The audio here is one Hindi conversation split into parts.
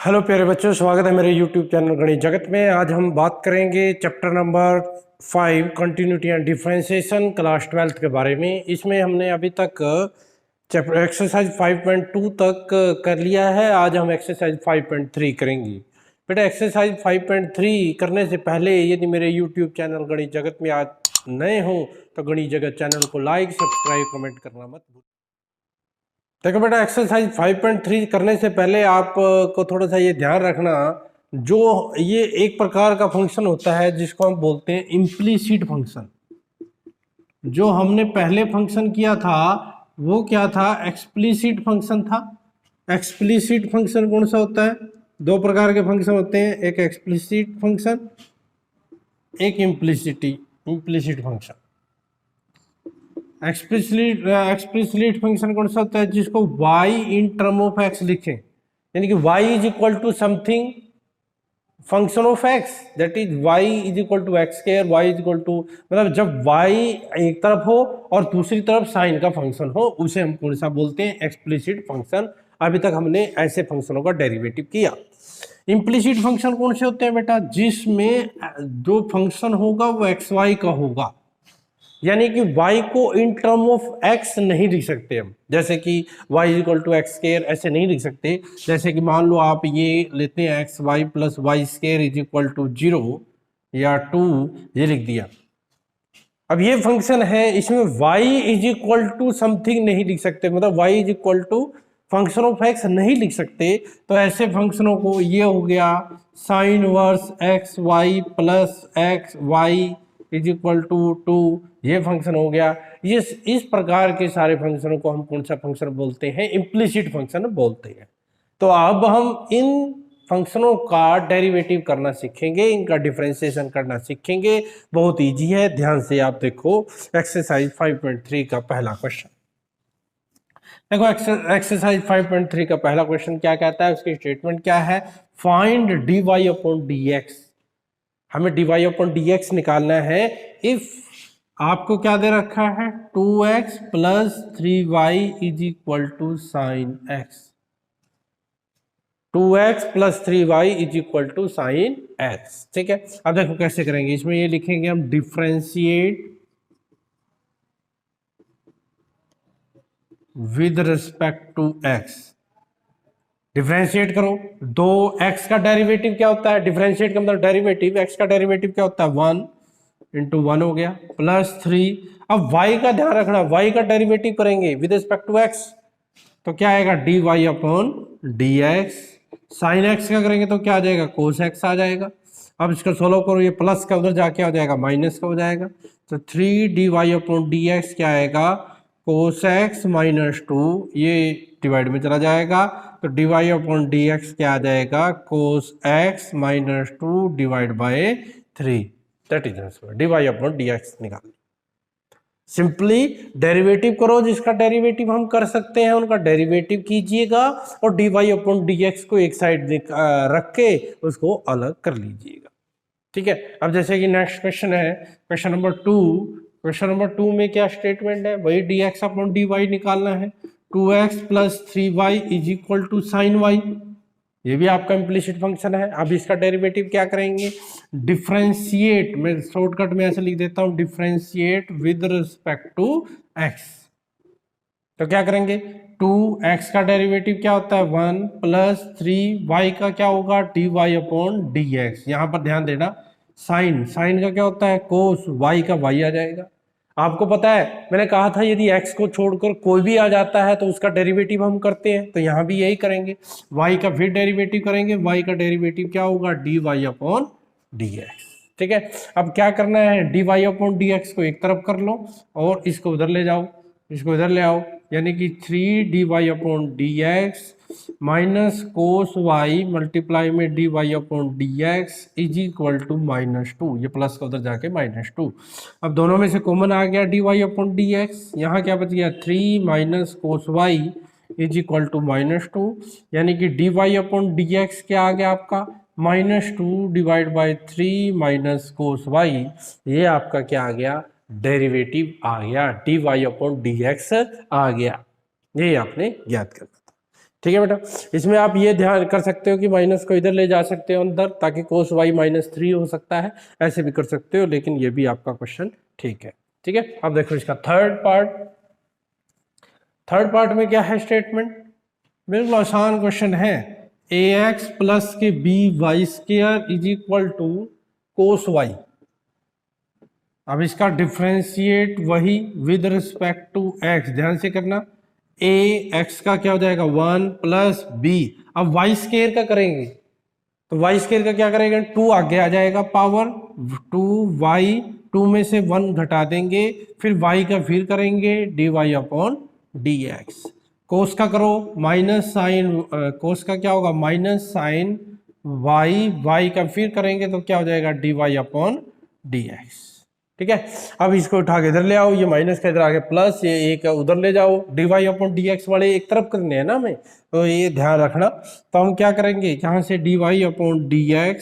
हेलो प्यारे बच्चों, स्वागत है मेरे यूट्यूब चैनल गणित जगत में। आज हम बात करेंगे chapter number 5 continuity and differentiation class 12th के बारे में। इसमें हमने अभी तक चैप्टर एक्सरसाइज 5.2 तक कर लिया है। आज हम एक्सरसाइज 5.3 करेंगे। बेटा एक्सरसाइज 5.3 करने से पहले यदि मेरे यूट्यूब चैनल गणित जगत में आज नए हो तो गणित जगत चैनल को लाइक, सब्सक्राइब, कमेंट करना मत भूलिए। देखो बेटा, एक्सरसाइज 5.3 करने से पहले आपको थोड़ा सा ये ध्यान रखना, जो ये एक प्रकार का फंक्शन होता है जिसको हम बोलते हैं इम्प्लीसिट फंक्शन। जो हमने पहले फंक्शन किया था वो क्या था? एक्सप्लिसिट फंक्शन था। एक्सप्लिसिट फंक्शन कौन सा होता है? दो प्रकार के फंक्शन होते हैं, एक एक्सप्लिसिट फंक्शन, एक इम्प्लिसिट फंक्शन। एक्सप्लिसिट फंक्शन कौन सा होता है? जिसको y in term of x लिखें, यानी कि y is equal to something function of x, that is y is equal to x square, y is equal to, मतलब जब y एक तरफ हो और दूसरी तरफ साइन का फंक्शन हो उसे हम कौन सा बोलते हैं? Explicit function. अभी तक हमने ऐसे फंक्शनों का डेरिवेटिव किया। इम्प्लिसिट फंक्शन कौन से होते हैं बेटा? जिसमें जो फंक्शन होगा वो एक्स वाई का होगा, यानी कि y को इन टर्म ऑफ x नहीं लिख सकते हम। जैसे कि y is equal to x square ऐसे नहीं लिख सकते। जैसे कि मान लो आप ये लेते हैं x y plus y square is equal to 0 या 2, ये लिख दिया। अब ये फंक्शन है, इसमें y is equal to something नहीं लिख सकते, मतलब y is equal to function of x नहीं लिख सकते। तो ऐसे फंक्शनों को, ये हो गया sine inverse x y plus x y is equal to 2, ये फंक्शन हो गया। ये इस प्रकार के सारे फंक्शनों को हम कौन सा फंक्शन बोलते हैं? इम्प्लिसिट फंक्शन बोलते हैं। तो अब हम इन फंक्शनों का डेरिवेटिव करना सीखेंगे, इनका डिफरेंशिएशन करना सीखेंगे। बहुत इजी है, ध्यान से आप देखो। एक्सरसाइज 5.3 का पहला क्वेश्चन देखो। एक्सरसाइज 5.3 का पहला क्वेश्चन क्या कहता है? उसकी स्टेटमेंट क्या है? Find dy upon dx। हमें dy अपॉन dx निकालना है। इफ आपको क्या दे रखा है? 2x plus 3y is equal to sine x. 2x plus 3y is equal to sine x. ठीक है, अब देखो कैसे करेंगे। इसमें ये लिखेंगे हम differentiate with respect to x। Differentiate करो। 2x का डेरिवेटिव क्या होता है? डिफरेंशिएट का मतलब डेरिवेटिव। x का डेरिवेटिव क्या होता है? 1 इंटू 1 हो गया, प्लस 3। अब y का ध्यान रखना, y का डेरिवेटिव करेंगे विद रिस्पेक्ट टू x, तो क्या आएगा? dy upon dx। Sine x का करेंगे तो क्या आ जाएगा? कोस x आ जाएगा। अब इसका सोल्व करो, ये प्लस का उधर जाके हो जाएगा माइनस का हो जाएगा। तो 3 dy अपॉन dx क्या आएगा? कोस x माइनस 2, ये डिवाइड में चला जाएगा। तो dy अपॉन dx क्या आ जाएगा? कोस x minus 2 divide by 3, that is answer. dy upon dx निकाल। सिंपली डेरिवेटिव करो, जिसका डेरिवेटिव हम कर सकते हैं उनका डेरिवेटिव कीजिएगा, और dy अपॉन dx को एक साइड रख के उसको अलग कर लीजिएगा। ठीक है, अब जैसे कि नेक्स्ट क्वेश्चन है, क्वेश्चन नंबर 2। क्वेश्चन नंबर 2 में क्या स्टेटमेंट है? वही dx अपॉन dy निकालना है। 2x plus 3y is equal to sine y, ये भी आपका इम्प्लिसिट फंक्शन है। अब इसका डेरिवेटिव क्या करेंगे? डिफरेंशिएट, मैं शॉर्टकट में ऐसे लिख देता हूं, differentiate with respect to x। तो क्या करेंगे? 2x का डेरिवेटिव क्या होता है? 1 प्लस 3y का क्या होगा? dy upon dx। यहां पर ध्यान देना, साइन का क्या होता है? कोस, y का y आ जाएगा। आपको पता है मैंने कहा था यदि x को छोड़कर कोई भी आ जाता है तो उसका डेरिवेटिव हम करते हैं, तो यहाँ भी यही करेंगे। y का फिर डेरिवेटिव करेंगे, y का डेरिवेटिव क्या होगा? dy upon dx। ठीक है, अब क्या करना है? dy अपॉन dx को एक तरफ कर लो और इसको उधर ले जाओ, इसको इधर ले आओ, यानी कि 3 dy upon dx minus cos y multiply में dy upon dx is equal to -2, ये प्लस का उधर जाके -2। अब दोनों में से कॉमन आ गया dy अपॉन dx, यहाँ क्या बच गया? 3 minus cos y is equal to -2, यानी कि dy अपॉन dx क्या आ गया आपका? -2 divide by 3 minus cos y, ये आपका क्या आ गया? डेरिवेटिव आ गया, dy अपॉन dx आ गया। ये आपने ज्ञात करना था। ठीक है बेटा। इसमें आप ये ध्यान कर सकते हो कि माइनस को इधर ले जा सकते हो अंदर, ताकि cos y -3 हो सकता है, ऐसे भी कर सकते हो, लेकिन ये भी आपका क्वेश्चन ठीक है। ठीक है, अब देखो इसका थर्ड पार्ट में क्या है स्टेटमेंट, बिल्कुल आसान क्वेश्चन है। ax प्लस के by² is equal to cos y। अब इसका डिफ्रेंशिएट वही विद रिस्पेक्ट टू x, ध्यान से करना। a x का क्या हो जाएगा 1 प्लस b, अब y² का करेंगे तो y² का क्या करेंगे 2 आगे आ जाएगा पावर 2y, 2 में से 1 घटा देंगे, फिर y का फिर करेंगे dy अपॉन dx। कोस का करो माइनस साइन, कोस का क्या होगा माइनस साइन y का फिर करेंगे तो क्या हो जाएगा dy अपॉन dx। ठीक है, अब इसको उठा के इधर ले आओ, ये माइनस का इधर आगे प्लस, ये एक उधर ले जाओ, dy अपॉन dx वाले एक तरफ करने हैं ना हमें, तो ये ध्यान रखना। तो हम क्या करेंगे, यहाँ से dy अपॉन dx,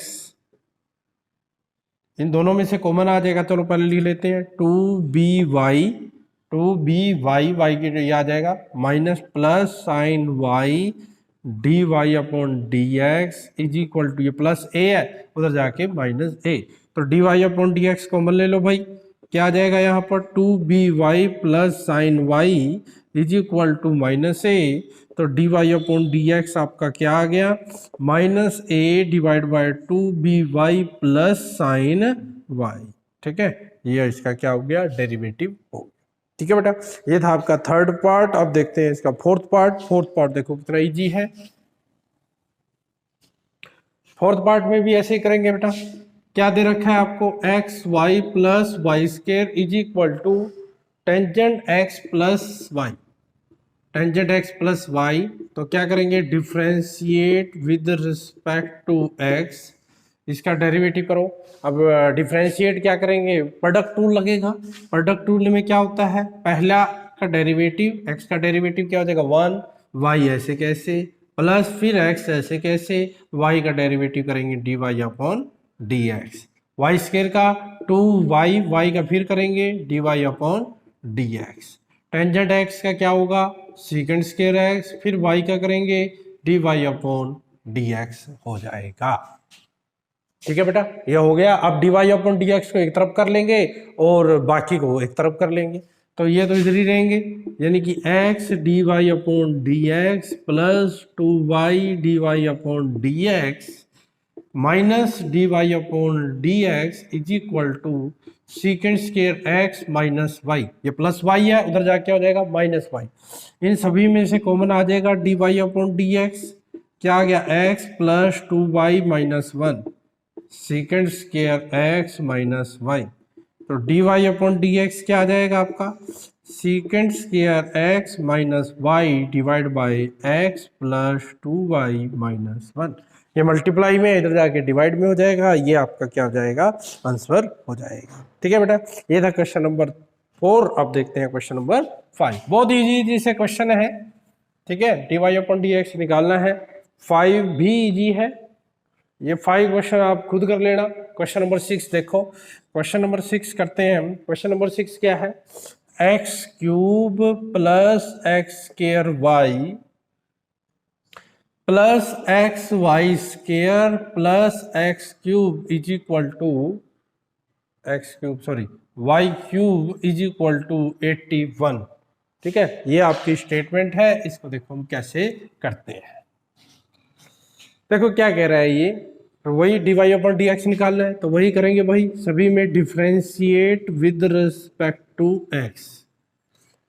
इन दोनों में से कॉमन आ जाएगा, चलो पहले लिख लेते हैं 2by y की ये आ जाएगा minus plus sine y dy upon dx is equal to, ये प्लस a है उधर जाके माइनस a, तो dy अपॉन dx कॉमन ले लो भाई, क्या आ जाएगा यहाँ पर 2by plus sine y is equal to minus a, तो dy अपॉन dx आपका क्या आ गया minus a divide by 2by plus sine y। ठीक है, ये इसका क्या हो गया डेरिवेटिव हो गया। ठीक है बेटा, ये था आपका थर्ड पार्ट। अब देखते हैं इसका फोर्थ पार्ट देखो कितना इजी है। फोर्थ पार्ट में भी ऐसे ही करेंगे बेटा। क्या दे रखा है आपको x y plus y² is equal to tangent x plus y, tangent x plus y, तो क्या करेंगे differentiate with respect to x, इसका डेरिवेटिव करो। अब डिफ्रेंशिएट क्या करेंगे, प्रोडक्ट रूल लगेगा। प्रोडक्ट रूल में क्या होता है, पहला का डेरिवेटिव x का डेरिवेटिव क्या हो जाएगा 1, y ऐसे कैसे प्लस फिर x ऐसे कैसे, y का डेरिवेटिव करेंगे dy अपॉन dx, y² का 2y, y का फिर करेंगे dy upon dx, tangent x का क्या होगा सेकंड स्क्वायर x, फिर y का करेंगे dy अपॉन dx हो जाएगा। ठीक है बेटा, ये हो गया। अब dy अपॉन dx को एक तरफ कर लेंगे और बाकी को एक तरफ कर लेंगे, तो ये तो इधर ही रहेंगे, यानी कि x dy upon dx plus 2y dy upon dx minus dy upon dx is equal to second square x minus y, ये प्लस y है उधर जाके हो जाएगा माइनस y, इन सभी में से कॉमन आ जाएगा dy अपॉन dx, क्या आ गया x plus 2y minus 1 second square x minus y, तो dy अपॉन dx क्या आ जाएगा आपका second square x minus y divide by x plus 2y minus 1, ये मल्टीप्लाई में इधर जाके डिवाइड में हो जाएगा, ये आपका क्या हो जाएगा आंसर हो जाएगा। ठीक है बेटा, ये था क्वेश्चन नंबर 4। अब देखते हैं क्वेश्चन नंबर 5, बहुत इजी से क्वेश्चन है। ठीक है, dy अपॉन dx निकालना है, 5 भी इजी है, ये 5 क्वेश्चन आप खुद कर लेना। क्वेश्चन नंबर 6 देखो, क्वेश्चन नंबर 6 करते हैं हम। क्वेश्चन नंबर 6 क्या है, x cube plus x square y plus x y square plus x cube is equal to y cube is equal to 81। ठीक है, ये आपकी स्टेटमेंट है, इसको देखो हम कैसे करते हैं। देखो क्या कह रहा है ये, तो वही dy अपॉन dx निकालना है, तो वही करेंगे भाई, सभी में differentiate with respect to x,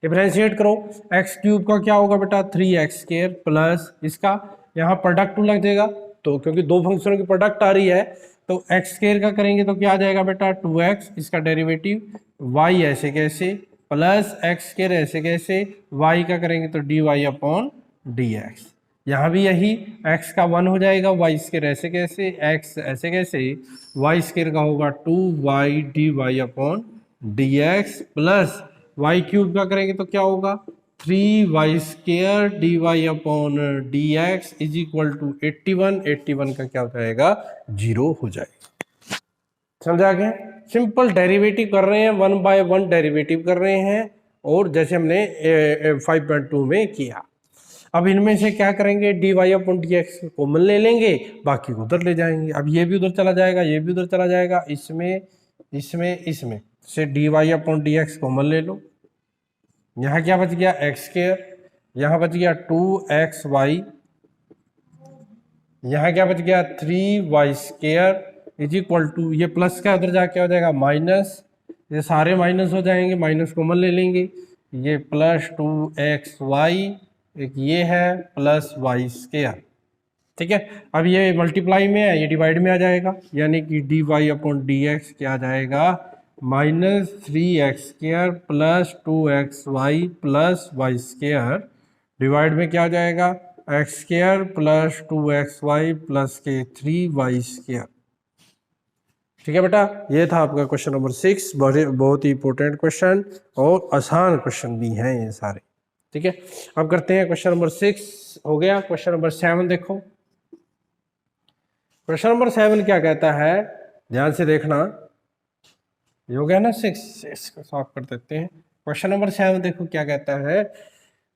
differentiate करो। एक्स क्यूब का क्या होगा बेटा 3x² प्लस इसका यहाँ प्रोडक्ट टू लग जाएगा, तो क्योंकि दो फंक्शनों की प्रोडक्ट आ रही है, तो x² का करेंगे तो क्या आ जाएगा बेटा 2x, इसका डेरिवेटिव y ऐसे कैसे प्लस x² ऐसे कैसे, y का करेंगे तो dy अपॉन dx, यहाँ भी यही x का 1 हो जाएगा, y² ऐसे कैसे, x ऐसे कैसे, y² का होगा 2y dy upon dx plus y cube का करेंगे तो क्या होगा 3y² dy upon dx is equal to 81 का क्या हो जाएगा 0 हो जाएगा। समझा गया, सिंपल डेरिवेटिव कर रहे हैं, 1 बाय 1 डेरिवेटिव कर रहे हैं, और जैसे हमने 5.2 में किया। अब इनमें से क्या करेंगे, d y upon d x common ले लेंगे, बाकी को उधर ले जाएंगे। अब ये भी उधर चला जाएगा, ये भी उधर चला जाएगा, इसमें इसमें इसमें से d y upon d x common ले लो। यहाँ क्या बच गया, एक्स स्क्वायर, यहाँ बच गया 2xy, यहाँ क्या बच गया 3y square is equal to, ये प्लस का उधर जाके हो जाएगा माइनस, ये सारे माइनस हो जाएंगे, माइनस कॉमन ले लेंगे, ये प्लस 2xy, एक ये है प्लस वाई स्क्वायर। ठीक है, अब ये मल्टीप्लाई में है, ये डिवाइड में आ जाएगा, यानी कि d y upon d x क्या आ जाएगा, -3x² plus 2xy plus y square, divide में क्या आ जाएगा, x² प्लस 2xy प्लस के 3y स्क्वायर। ठीक है बेटा, ये था आपका क्वेश्चन नंबर 6, बहुत ही इंपॉर्टेंट क्वेश्चन और आसान क्वेश्चन भी हैं ये सारे। ठीक है, अब करते हैं क्वेश्चन नंबर 6 हो गया। क्वेश्चन नंबर 7 देखो, क्वेश्चन नंबर 7 क्या कहता है, ध्यान से देखना, ये हो गया ना 6, इसको सॉल्व कर देते हैं। क्वेश्चन नंबर 7 देखो क्या कहता है,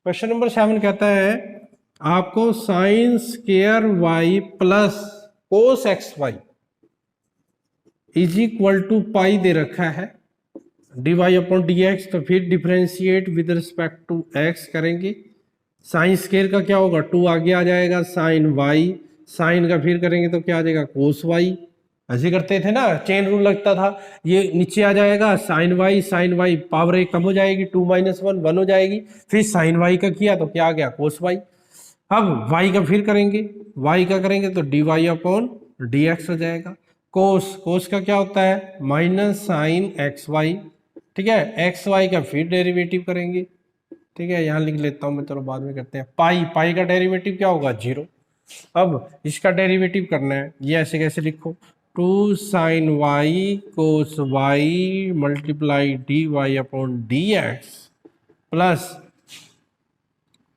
क्वेश्चन नंबर 7 कहता है आपको sine square y plus cos x y is equal to pi दे रखा है, d y upon d x, तो फिर differentiate with respect to x करेंगे। साइन स्क्वायर का क्या होगा, 2 आगे आ जाएगा, साइन वाई, साइन का फिर करेंगे तो क्या आ जाएगा कोस वाई, ऐसे करते थे ना, चेन रूल लगता था, ये नीचे आ जाएगा साइन वाई पावर 1 कम हो जाएगी, 2 - 1 1 हो जाएगी, फिर साइन वाई का किया तो क्या आ गया कोस वाई। अब वाई का फिर करेंगे, वाई का करेंगे तो d y upon d x हो जाएगा। कोस का क्या होता है, माइनस साइन एक्स वाई। ठीक है, एक्स वाई का फिर डेरिवेटिव करेंगे। ठीक है, यहाँ लिख लेता हूँ मैं, चलो बाद में करते हैं। पाई का डेरिवेटिव क्या होगा 0। अब इसका डेरिवेटिव करना है, ये ऐसे कैसे लिखो, 2 sine y cos y multiply d y upon d x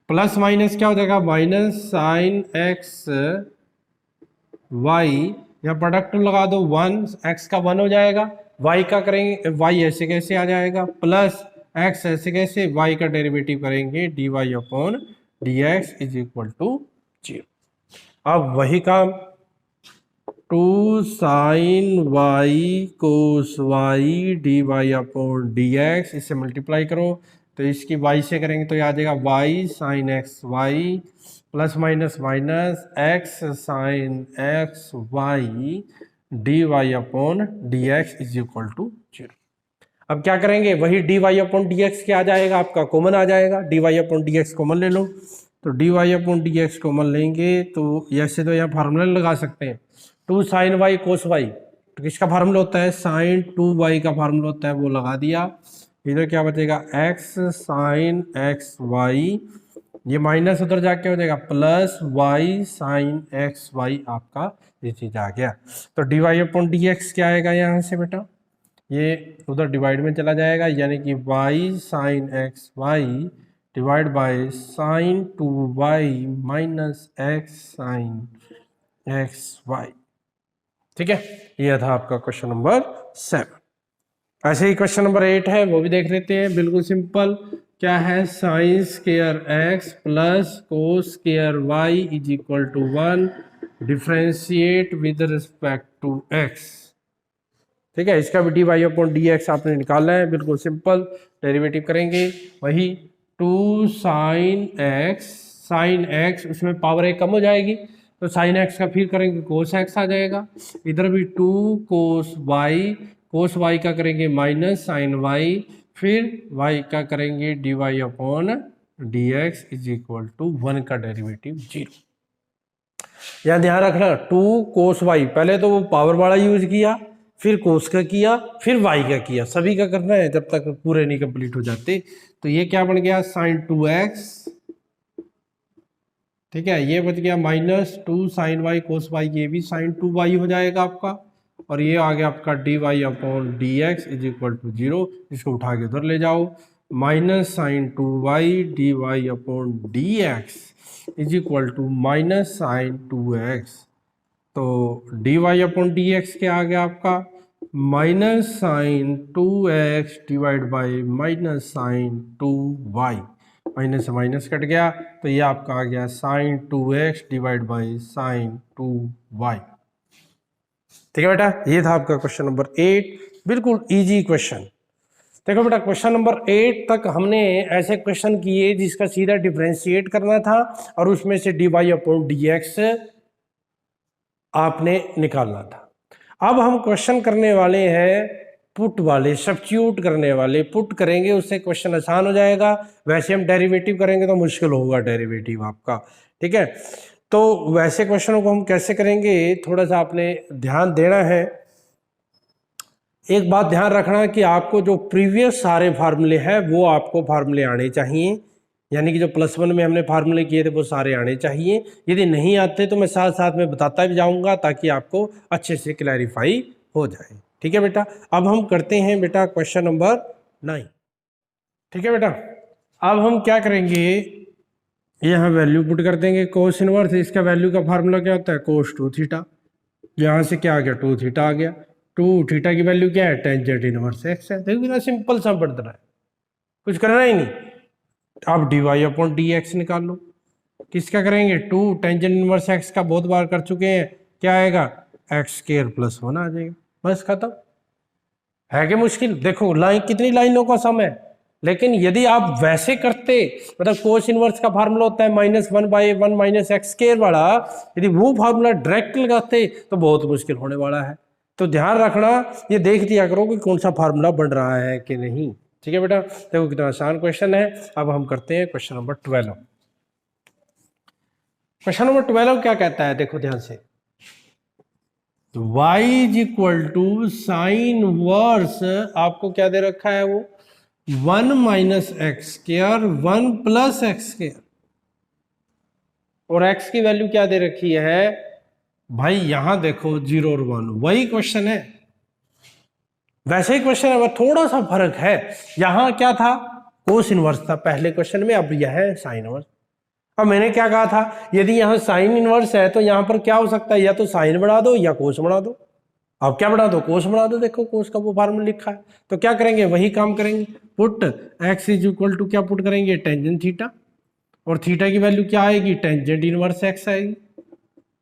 plus minus क्या हो जाएगा, माइनस साइन एक्स वाई, यहाँ प्रोडक्ट लगा दो 1, एक्स का 1 हो जाएगा, वाई का करेंगे, वाई ऐसे कैसे आ जाएगा, प्लस एक्स ऐसे कैसे, वाई का डेरिवेटिव करेंगे d y upon d x is equal to 0। अब वही काम, 2 sine y cos y d y upon d x, इससे मल्टीप्लाई करो तो इसकी वाई से करेंगे तो आ जाएगा y sine x y plus minus minus x sine x y d y upon d x is equal to 0। अब क्या करेंगे, वही d y upon d x क्या आ जाएगा आपका, कॉमन आ जाएगा, d y upon d x common ले लो, तो d y upon d x common लेंगे तो ऐसे तो यहाँ फार्मूला लगा सकते हैं, 2 साइन वाई कोस वाई, तो किसका फार्मूला होता है, साइन 2y का फार्मूला होता है, वो लगा दिया। इधर क्या बचेगा, एक्स साइन एक्स वाई, ये माइनस उधर जाके हो जाएगा plus y sine x y, आपका ये चीज आ गया। तो d y upon d x क्या आएगा यहाँ से बेटा, ये उधर डिवाइड में चला जाएगा, यानी कि y sine x y divide by sine 2y minus x sine x y. ठीक है, यह था आपका क्वेश्चन नंबर 7। ऐसे ही क्वेश्चन नंबर 8 है, वो भी देख लेते हैं, बिल्कुल सिंपल। क्या है, sine square x plus cos square y is equal to 1, differentiate with respect to x. ठीक है, इसका भी d y upon d x आपने निकालना है, बिल्कुल सिंपल। डेरिवेटिव करेंगे वही 2 साइन एक्स, उसमें पावर 1 कम हो जाएगी तो साइन एक्स का फिर करेंगे कोस एक्स आ जाएगा, इधर भी 2 कोस वाई का करेंगे माइनस साइन वाई, फिर वाई का करेंगे d y upon d x is equal to 1 का डेरिवेटिव 0। यहाँ ध्यान रखना, 2 कोस वाई, पहले तो वो पावर वाला यूज किया, फिर कोस का किया, फिर वाई का किया, सभी का करना है जब तक पूरे नहीं कंप्लीट हो जाते। तो ये क्या बन गया, साइन 2x, ठीक है, ये बच गया minus 2 sine y cos Y, ये भी साइन 2y हो जाएगा आपका, और ये आ गया आपका d y upon d x is equal to 0, इसको उठा के उधर ले जाओ, minus sine 2y d y upon d x is equal to minus sine 2x, तो d y upon d x क्या आ गया आपका, minus sine 2x divide by minus sine 2y, minus से माइनस कट गया, तो ये आपका आ गया sign 2x divide by sine 2y। ठीक है बेटा, ये था आपका क्वेश्चन नंबर 8, बिल्कुल इजी क्वेश्चन। देखो बेटा, क्वेश्चन नंबर 8 तक हमने ऐसे क्वेश्चन किए जिसका सीधा डिफरेंशिएट करना था और उसमें से dy अपॉन dx आपने निकालना था। अब हम क्वेश्चन करने वाले हैं पुट वाले, सब्स्टिट्यूट करने वाले। पुट करेंगे उससे क्वेश्चन आसान हो जाएगा, वैसे हम डेरिवेटिव करेंगे तो मुश्किल होगा डेरिवेटिव आपका। ठीक है, तो वैसे क्वेश्चनों को हम कैसे करेंगे, थोड़ा सा आपने ध्यान देना है। एक बात ध्यान रखना कि आपको जो प्रीवियस सारे फार्मूले हैं वो आपको फार्मूले आने चाहिए, यानी कि जो +1 में हमने फार्मूले किए थे वो सारे आने चाहिए। यदि नहीं आते तो मैं साथ साथ में बताता भी जाऊंगा ताकि आपको अच्छे से क्लैरिफाई हो जाए। ठीक है बेटा, अब हम करते हैं बेटा क्वेश्चन नंबर 9। ठीक है बेटा, अब हम क्या करेंगे, यहाँ वैल्यू पुट कर देंगे। कोस इनवर्स, इसका वैल्यू का फार्मूला क्या होता है, कोस 2 थीटा। यहाँ से क्या आ गया, 2 थीटा आ गया। 2 थीटा की वैल्यू क्या है, टेंजेंट इनवर्स एक्स है। देखो कितना सिंपल सा बढ़ रहा है, कुछ करना ही नहीं। अब dy अपॉन dx निकाल लो। किसका करेंगे, 2 टेंजेंट इनवर्स एक्स का बहुत बार कर चुके हैं, क्या आएगा, एक्स स्क्वायर प्लस 1 आ जाएगा, बस खत्म। है कि मुश्किल, देखो लाइन, कितनी लाइनों का सम है। लेकिन यदि आप वैसे करते, मतलब कोस इनवर्स का फार्मूला होता है -1/1 माइनस एक्स स्क्वायर वाला, यदि वो फार्मूला डायरेक्ट लगाते तो बहुत मुश्किल होने वाला है। तो ध्यान रखना, ये देख दिया करो कि कौन सा फार्मूला बन रहा है कि नहीं। ठीक है बेटा, देखो कितना आसान क्वेश्चन है। अब हम करते हैं क्वेश्चन नंबर 12। क्वेश्चन नंबर 12 क्या कहता है, देखो ध्यान से, y is equal to sine inverse, आपको क्या दे रखा है वो 1 minus x square 1 plus x square, और x की वैल्यू क्या दे रखी है भाई, यहां देखो 0 और 1, वही क्वेश्चन है, वैसे ही क्वेश्चन है, थोड़ा सा फर्क है। यहां क्या था, कोस इनवर्स था पहले क्वेश्चन में, अब यह है साइन इनवर्स। अब मैंने क्या कहा था, यदि यहां साइन इनवर्स है तो यहां पर क्या हो सकता है, या तो साइन बढ़ा दो या कोस बढ़ा दो। अब क्या बढ़ा दो, कोस बढ़ा दो। देखो कोस का वो फार्मूला लिखा है, तो क्या करेंगे, वही काम करेंगे। Put x is equal to क्या पुट करेंगे, टेंजेंट थीटा, और थीटा की वैल्यू क्या आएगी, टेंजेंट इनवर्स x आएगी।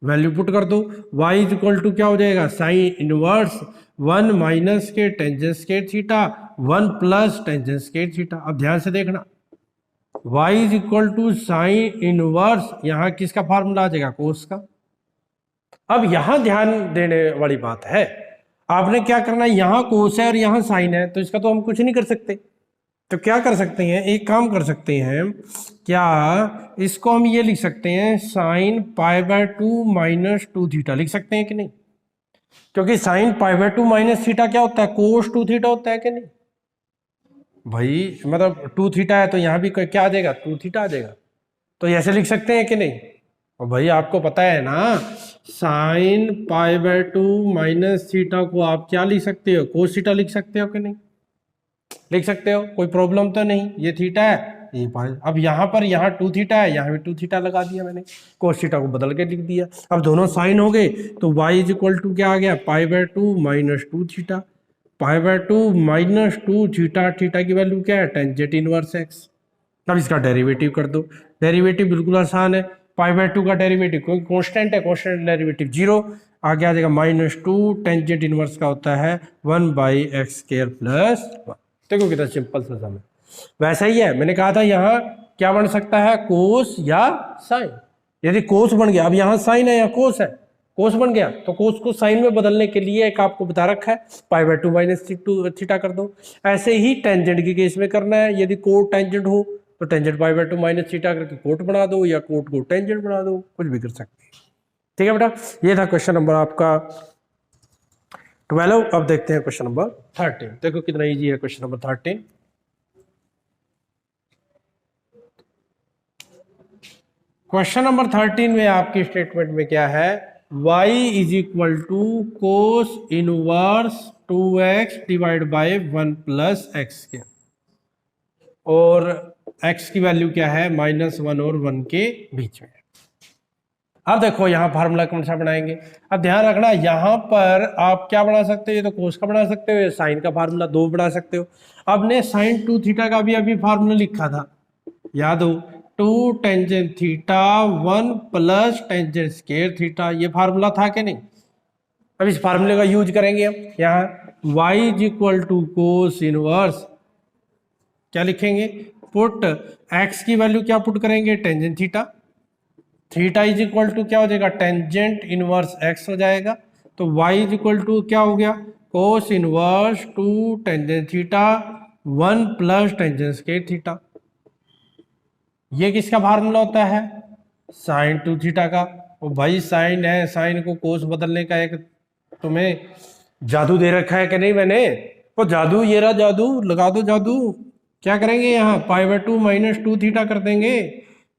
वैल्यू पुट कर दो, y इज इक्वल टू क्या हो जाएगा, साइन इनवर्स 1 माइनस के tangent square theta 1 plus tangent square theta. अब ध्यान से देखना, y is equal to sine inverse, यहां किसका फार्मूला आ जाएगा, कोस का। अब यहां ध्यान देने वाली बात है, आपने क्या करना है, यहां कोस है और यहां साइन है, तो इसका तो हम कुछ नहीं कर सकते। तो क्या कर सकते हैं, एक काम कर सकते हैं, क्या इसको हम ये लिख सकते हैं, साइन π/2 माइनस 2 थीटा लिख सकते हैं कि नहीं, क्योंकि साइन π/2 माइनस थीटा क्या होता है, कोस 2 थीटा होता है कि नहीं भाई, मतलब 2 थीटा है तो यहां भी क्या आ जाएगा, 2 थीटा आ जाएगा। तो ऐसे लिख सकते हैं कि नहीं, और भाई आपको पता है ना, साइन π/2 माइनस थीटा को आप क्या लिख सकते हो, कोस थीटा लिख सकते हो कि नहीं, लिख सकते हो, कोई प्रॉब्लम तो नहीं। ये थीटा है, ये अब यहाँ पर, यहाँ 2 थीटा है, यहाँ भी 2 थीटा लगा दिया मैंने, कोस थीटा को बदल के लिख दिया। अब दोनों साइन हो गए, तो y इज इक्वल टू क्या आ गया, π/2 minus 2 theta, π/2 minus 2 theta, theta की वैल्यू क्या है, टेंजेंट इनवर्स एक्स। अब इसका डेरिवेटिव कर दो, डेरिवेटिव बिल्कुल आसान है, π/2 का डेरिवेटिव क्योंकि कांस्टेंट है, कांस्टेंट डेरिवेटिव 0, आगे आ जाएगा -2, टेंजेंट इनवर्स का होता है 1/x² प्लस 1। देखो कितना सिंपल सा सम है, वैसा ही है। मैंने कहा था यहाँ क्या बन सकता है, कोस या साइन। यदि कोस बन गया, अब यहाँ साइन है या कोस है, कोस बन गया, तो कोस को साइन में बदलने के लिए एक आपको बता रखा है, π/2 माइनस थीटा कर दो। ऐसे ही टेंजेंट के केस में करना है, यदि कोट टेंजेंट हो तो टेंजेंट π/2 माइनस थीटा करके कोट बना दो, या कोट को टेंजेंट बना दो, कुछ भी कर सकते हैं। ठीक है बेटा, ये था क्वेश्चन नंबर आपका 12। अब देखते हैं क्वेश्चन नंबर 13। देखो कितना इजी है क्वेश्चन नंबर 13। क्वेश्चन नंबर 13 में आपकी स्टेटमेंट में क्या है, y is equal to cos inverse 2x divide by 1 plus x के, और x की वैल्यू क्या है, -1 और 1 के बीच में। अब देखो यहाँ फार्मूला कौन सा बनाएंगे। अब ध्यान रखना, यहाँ पर आप क्या बना सकते हो, ये तो कोस का बना सकते हो, या साइन का फार्मूला 2 बना सकते हो। अब ने साइन 2 थीटा का भी अभी फार्मूला लिखा था, याद हो, 2 tangent theta 1 plus tangent square theta, ये फार्मूला था कि नहीं। अब इस फार्मूले का यूज करेंगे हम यहाँ y is equal to cos inverse, क्या लिखेंगे, पुट x की वैल्यू क्या पुट करेंगे, tangent theta, theta is equal to क्या हो जाएगा, टेंजेंट इनवर्स x हो जाएगा। तो y इज इक्वल टू क्या हो गया, cos inverse 2 tangent theta 1 plus tangent square theta. ये किसका फार्मूला होता है, साइन 2 थीटा का। वो भाई साइन है, साइन को कोस बदलने का एक तुम्हें जादू दे रखा है कि नहीं मैंने, वो जादू, ये रहा जादू, लगा दो जादू। क्या करेंगे यहाँ π/2 माइनस 2 थीटा कर देंगे,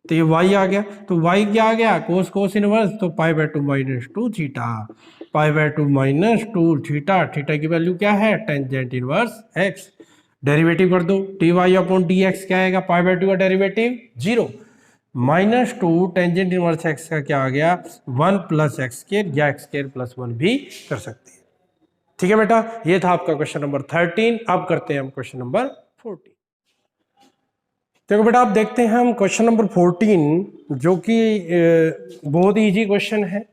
तो ये y आ गया। तो y क्या आ गया, कोस कोस इनवर्स, तो π/2 minus 2 theta, π/2 minus 2 theta, theta की वैल्यू क्या है, टेंजेंट इनवर्स x। डेरिवेटिव कर दो, dy/dx क्या आएगा, π/2 का derivative 0 minus 2 tangent inverse x का क्या आ गया 1 प्लस एक्स स्क्वायर, या x स्क्वायर प्लस 1 भी कर सकते हैं। ठीक है बेटा, ये था आपका क्वेश्चन नंबर 13। अब करते हैं हम क्वेश्चन नंबर 14। देखो बेटा, आप देखते हैं हम क्वेश्चन नंबर 14, जो कि बहुत इजी क्वेश्चन है।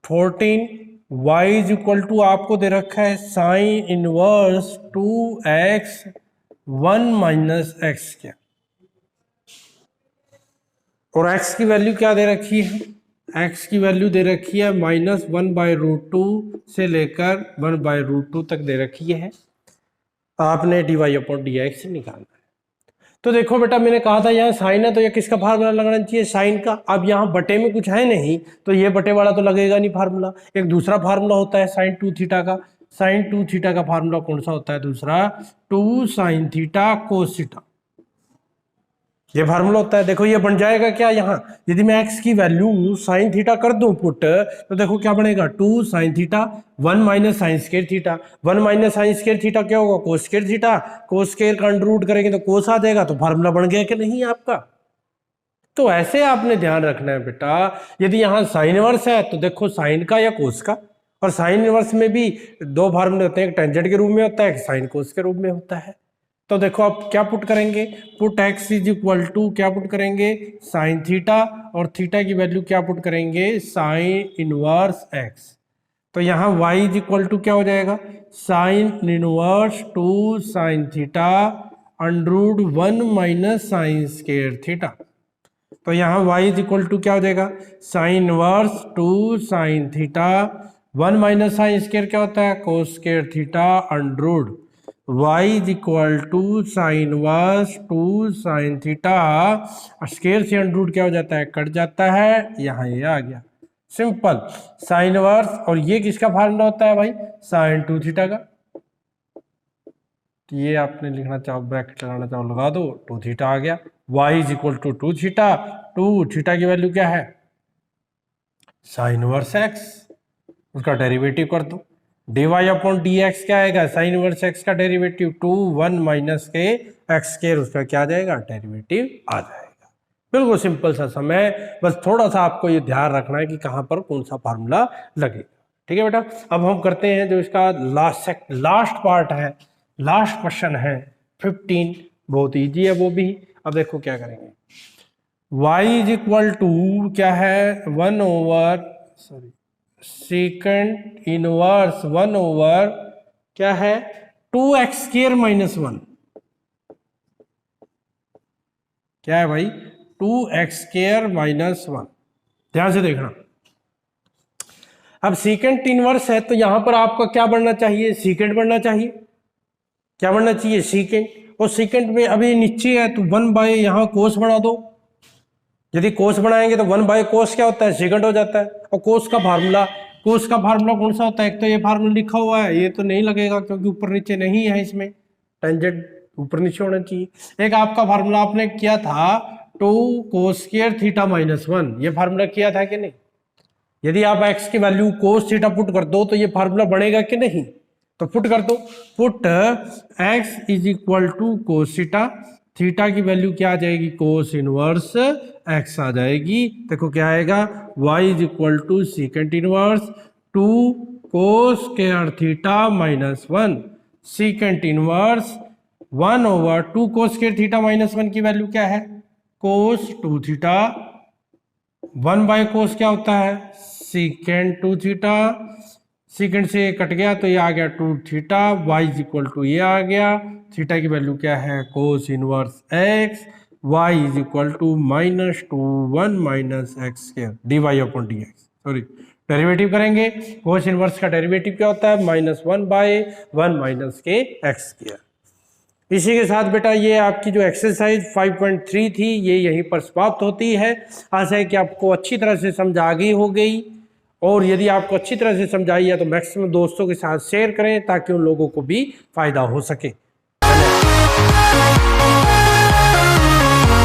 14 y इज इक्वल टू आपको दे रखा है sine inverse 2x 1 minus x क्या, और x की वैल्यू क्या दे रखी है, x की वैल्यू दे रखी है -1/√2 से लेकर 1/√2 तक दे रखी है। आपने dy/dx निकालना है। तो देखो बेटा, मैंने कहा था यहाँ साइन है तो ये किसका फार्मूला लगाना चाहिए, साइन का। अब यहाँ बटे में कुछ है नहीं, तो ये बटे वाला तो लगेगा नहीं फार्मूला। एक दूसरा फार्मूला होता है साइन 2 थीटा का। साइन 2 थीटा का फार्मूला कौन सा होता है, दूसरा 2 साइन थीटा कोस थीटा, ये फार्मूला होता है। देखो ये बन जाएगा क्या, यहाँ यदि मैं x की वैल्यू साइन थीटा कर दूं पुट, तो देखो क्या बनेगा, 2 sine theta 1 minus sine square theta, 1 minus sine square theta क्या होगा, कोस स्क्वायर थीटा, कोस स्क्वायर का अंडर रूट करेंगे तो कोस आ जाएगा। तो फार्मूला बन गया कि नहीं आपका। तो ऐसे आपने ध्यान रखना है बेटा, यदि यहाँ साइन इनवर्स है तो देखो साइन का या कोस का, और साइन इनवर्स में भी दो फार्मूले होते हैं, एक टेंजेंट के रूप में होता है, एक साइन कोस के रूप में होता है। तो देखो आप क्या पुट करेंगे, put x is equal to क्या पुट करेंगे, साइन थीटा, और थीटा की वैल्यू क्या पुट करेंगे, साइन इनवर्स x। तो यहाँ y इज इक्वल टू क्या हो जाएगा, sine inverse 2 sine theta under 1 minus sine square theta. तो यहाँ y इज इक्वल टू क्या हो जाएगा, sine inverse 2 sine theta 1 minus sine square क्या होता है, cos square theta under y is equal to sine inverse 2 sine theta, square से अंडर रूट क्या हो जाता है, कट जाता है, यहाँ ये आ गया सिंपल साइन इनवर्स। और ये किसका फार्मूला होता है भाई, साइन 2 थीटा का। तो ये आपने लिखना चाहो, ब्रैकेट लगाना चाहो लगा दो, 2 थीटा आ गया। y is equal to 2 theta, 2 theta की वैल्यू क्या है, साइन इनवर्स x, उसका डेरिवेटिव कर दो, dy/dx क्या आएगा, साइन इनवर्स x का डेरिवेटिव 2 1 माइनस के एक्स स्क्वायर, उसका क्या आ जाएगा, डेरिवेटिव आ जाएगा। बिल्कुल सिंपल सा समय, बस थोड़ा सा आपको ये ध्यान रखना है कि कहाँ पर कौन सा फार्मूला लगेगा। ठीक है बेटा, अब हम करते हैं जो इसका लास्ट पार्ट है, लास्ट क्वेश्चन है 15, बहुत ईजी है वो भी। अब देखो क्या करेंगे, y इज इक्वल टू क्या है, 1 ओवर सेकंड इनवर्स 1 ओवर क्या है, 2x स्क्वायर माइनस 1, क्या है भाई, 2x स्क्वायर माइनस 1। ध्यान से देखना, अब सीकेंट इनवर्स है तो यहां पर आपका क्या बढ़ना चाहिए, सीकेंट बढ़ना चाहिए, क्या बढ़ना चाहिए, सीकेंट। और सीकेंट में अभी नीचे है तो 1 बाय यहाँ कोस बना दो, यदि कोस बनाएंगे तो 1 बाय कोस क्या होता है, सेकंड हो जाता है। और कोस का फार्मूला कौन सा होता है, एक तो ये फार्मूला लिखा हुआ है, ये तो नहीं लगेगा क्योंकि ऊपर नीचे नहीं है, इसमें टेंजेंट ऊपर नीचे होना चाहिए। एक आपका फार्मूला आपने किया था 2 कोस स्क्वायर थीटा माइनस 1, ये फार्मूला किया था कि नहीं। यदि आप x की वैल्यू कोस थीटा पुट कर दो तो ये फार्मूला बनेगा कि नहीं, तो पुट कर दो, put x is equal to cos theta, theta की वैल्यू क्या आ जाएगी, कोस इनवर्स x आ जाएगी। देखो क्या आएगा, y is equal to secant inverse 2 cos square theta minus 1, secant inverse 1 over 2 cos square theta minus 1 की वैल्यू क्या है, कोस 2 थीटा, 1 बाय कोस क्या होता है, सीकेंड 2 थीटा, सीकेंड से कट गया तो ये आ गया 2 theta, y is equal to ये आ गया, थीटा की वैल्यू क्या है, cos inverse x, y is equal to -2 1 minus x square d y upon d x. Sorry, derivative करेंगे, कोस इनवर्स का डेरिवेटिव क्या होता है, -1 बाय 1 माइनस के एक्स स्क्वायर। इसी के साथ बेटा ये आपकी जो एक्सरसाइज 5.3 थी ये यहीं पर समाप्त होती है। आशा है कि आपको अच्छी तरह से समझ आ गई हो गई, और यदि आपको अच्छी तरह से समझाई है तो मैक्सिमम दोस्तों के साथ शेयर करें ताकि उन लोगों को भी फायदा हो सके।